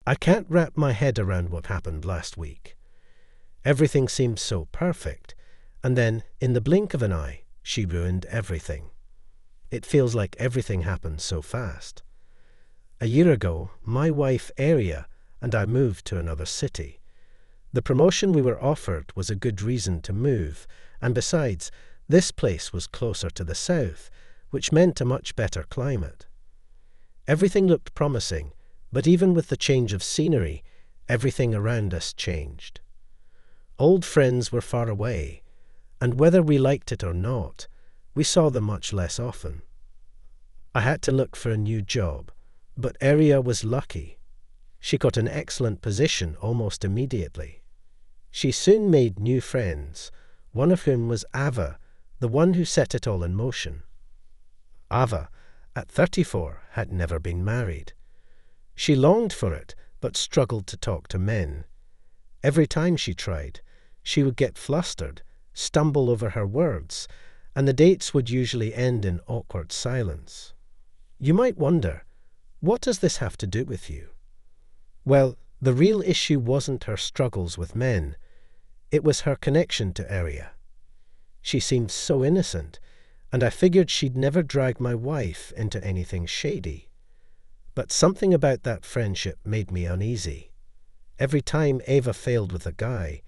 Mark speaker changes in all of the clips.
Speaker 1: I can't wrap my head around what happened last week. Everything seemed so perfect, and then, in the blink of an eye, she ruined everything. It feels like everything happened so fast. A year ago, my wife, Aria, and I moved to another city. The promotion we were offered was a good reason to move, and besides, this place was closer to the south, which meant a much better climate. Everything looked promising, but even with the change of scenery, everything around us changed. Old friends were far away, and whether we liked it or not, we saw them much less often. I had to look for a new job, but Aria was lucky. She got an excellent position almost immediately. She soon made new friends, one of whom was Ava, the one who set it all in motion. Ava, at 34, had never been married. She longed for it, but struggled to talk to men. Every time she tried, she would get flustered, stumble over her words, and the dates would usually end in awkward silence. You might wonder, what does this have to do with you? Well, the real issue wasn't her struggles with men. It was her connection to Aria. She seemed so innocent, and I figured she'd never drag my wife into anything shady. But something about that friendship made me uneasy. Every time Ava failed with a guy,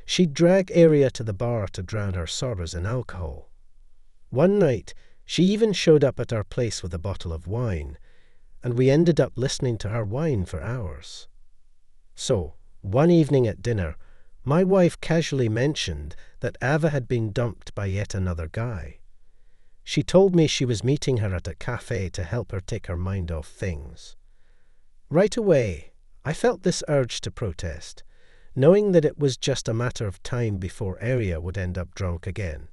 Speaker 1: she'd drag Aria to the bar to drown her sorrows in alcohol. One night, she even showed up at our place with a bottle of wine, and we ended up listening to her whine for hours. So, one evening at dinner, my wife casually mentioned that Ava had been dumped by yet another guy. She told me she was meeting her at a cafe to help her take her mind off things. Right away, I felt this urge to protest, knowing that it was just a matter of time before Aria would end up drunk again.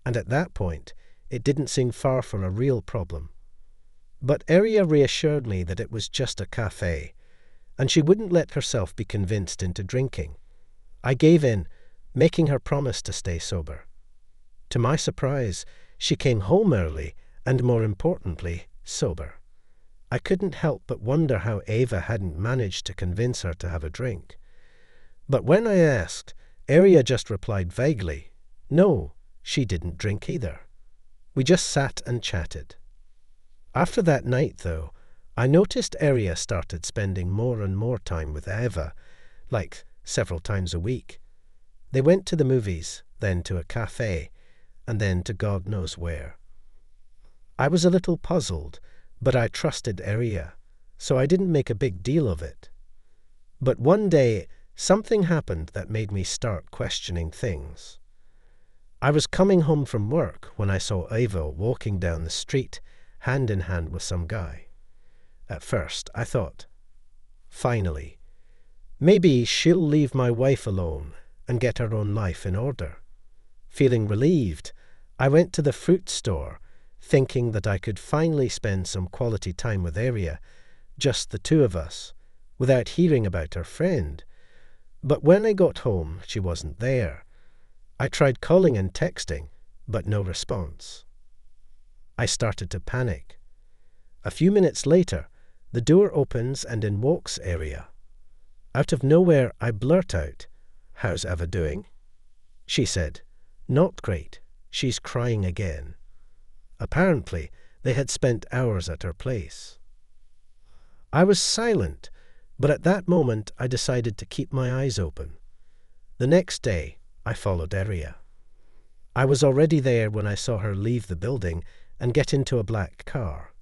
Speaker 1: And at that point, it didn't seem far from a real problem. But Aria reassured me that it was just a cafe, and she wouldn't let herself be convinced into drinking. I gave in, making her promise to stay sober. To my surprise, she came home early, and more importantly, sober. I couldn't help but wonder how Ava hadn't managed to convince her to have a drink. But when I asked, Aria just replied vaguely, no, she didn't drink either. We just sat and chatted. After that night, though, I noticed Aria started spending more and more time with Ava, like several times a week. They went to the movies, then to a cafe, and then to God knows where. I was a little puzzled, but I trusted Aria, so I didn't make a big deal of it. But one day, something happened that made me start questioning things. I was coming home from work when I saw Ava walking down the street, hand in hand with some guy. At first, I thought, finally, maybe she'll leave my wife alone and get her own life in order. Feeling relieved, I went to the fruit store, thinking that I could finally spend some quality time with Aria, just the two of us, without hearing about her friend. But when I got home, she wasn't there. I tried calling and texting, but no response. I started to panic. A few minutes later, the door opens and in walks Aria. Out of nowhere, I blurt out, "How's Ava doing?" She said, "Not great. She's crying again." Apparently, they had spent hours at her place. I was silent, but at that moment I decided to keep my eyes open. The next day, I followed Aria. I was already there when I saw her leave the building and get into a black car.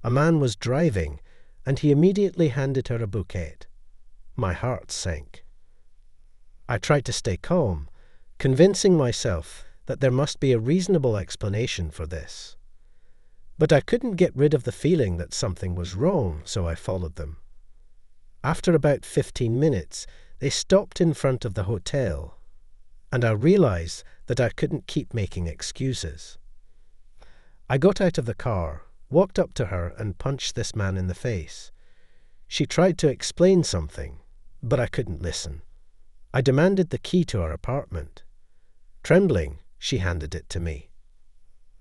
Speaker 1: A man was driving, and he immediately handed her a bouquet. My heart sank. I tried to stay calm, convincing myself that there must be a reasonable explanation for this. But I couldn't get rid of the feeling that something was wrong, so I followed them. After about 15 minutes, they stopped in front of the hotel, and I realized that I couldn't keep making excuses. I got out of the car, walked up to her, and punched this man in the face. She tried to explain something, but I couldn't listen. I demanded the key to her apartment. Trembling, she handed it to me.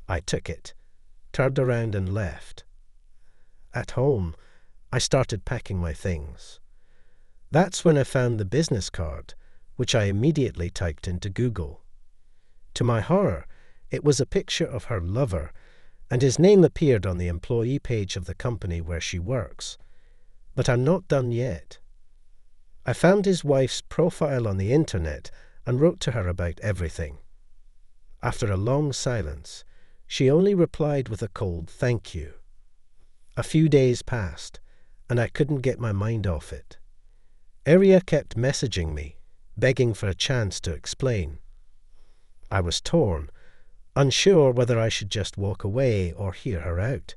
Speaker 1: I took it, turned around and left. At home, I started packing my things. That's when I found the business card, which I immediately typed into Google. To my horror, it was a picture of her lover, and his name appeared on the employee page of the company where she works. But I'm not done yet. I found his wife's profile on the internet and wrote to her about everything. After a long silence, she only replied with a cold thank you. A few days passed, and I couldn't get my mind off it. Aria kept messaging me, begging for a chance to explain. I was torn, unsure whether I should just walk away or hear her out.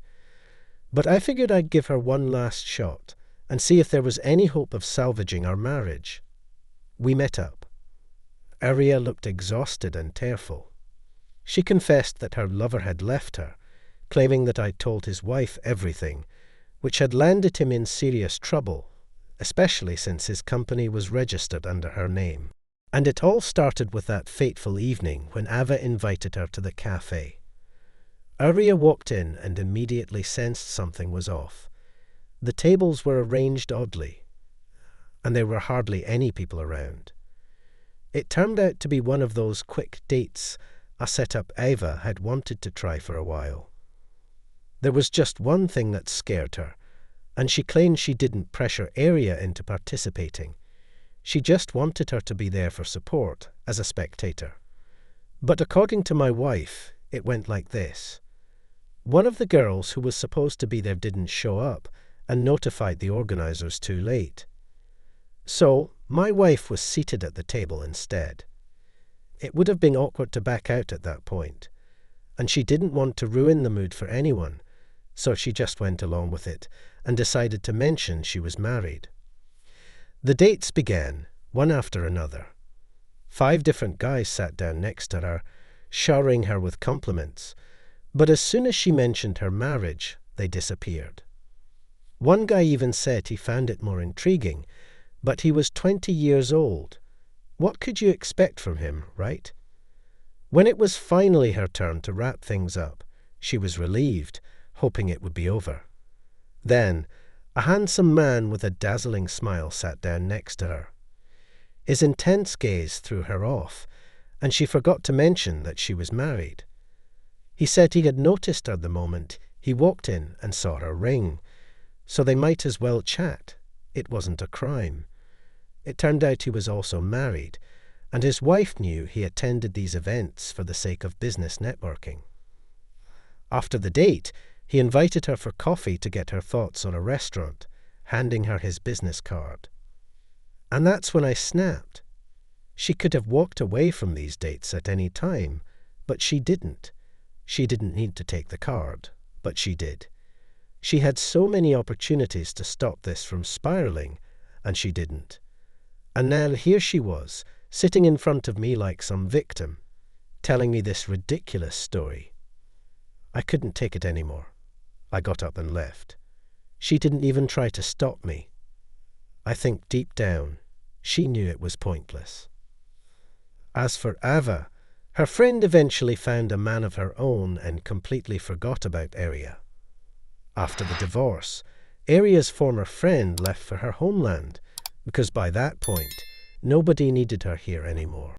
Speaker 1: But I figured I'd give her one last shot and see if there was any hope of salvaging our marriage. We met up. Aria looked exhausted and tearful. She confessed that her lover had left her, claiming that I'd told his wife everything, which had landed him in serious trouble, especially since his company was registered under her name. And it all started with that fateful evening when Ava invited her to the cafe. Aria walked in and immediately sensed something was off. The tables were arranged oddly, and there were hardly any people around. It turned out to be one of those quick dates a setup Ava had wanted to try for a while. There was just one thing that scared her, and she claimed she didn't pressure Aria into participating. She just wanted her to be there for support, as a spectator. But according to my wife, it went like this. One of the girls who was supposed to be there didn't show up and notified the organizers too late. So, my wife was seated at the table instead. It would have been awkward to back out at that point, and she didn't want to ruin the mood for anyone, so she just went along with it and decided to mention she was married. The dates began, one after another. 5 different guys sat down next to her, showering her with compliments, but as soon as she mentioned her marriage, they disappeared. One guy even said he found it more intriguing, but he was 20 years old. What could you expect from him, right? When it was finally her turn to wrap things up, she was relieved, hoping it would be over. Then, a handsome man with a dazzling smile sat down next to her. His intense gaze threw her off, and she forgot to mention that she was married. He said he had noticed her the moment he walked in and saw her ring, so they might as well chat. It wasn't a crime. It turned out he was also married, and his wife knew he attended these events for the sake of business networking. After the date, he invited her for coffee to get her thoughts on a restaurant, handing her his business card. And that's when I snapped. She could have walked away from these dates at any time, but she didn't. She didn't need to take the card, but she did. She had so many opportunities to stop this from spiraling, and she didn't. And now here she was, sitting in front of me like some victim, telling me this ridiculous story. I couldn't take it anymore. I got up and left. She didn't even try to stop me. I think deep down, she knew it was pointless. As for Ava, her friend eventually found a man of her own and completely forgot about Aria. After the divorce, Aria's former friend left for her homeland, because by that point, nobody needed her here anymore.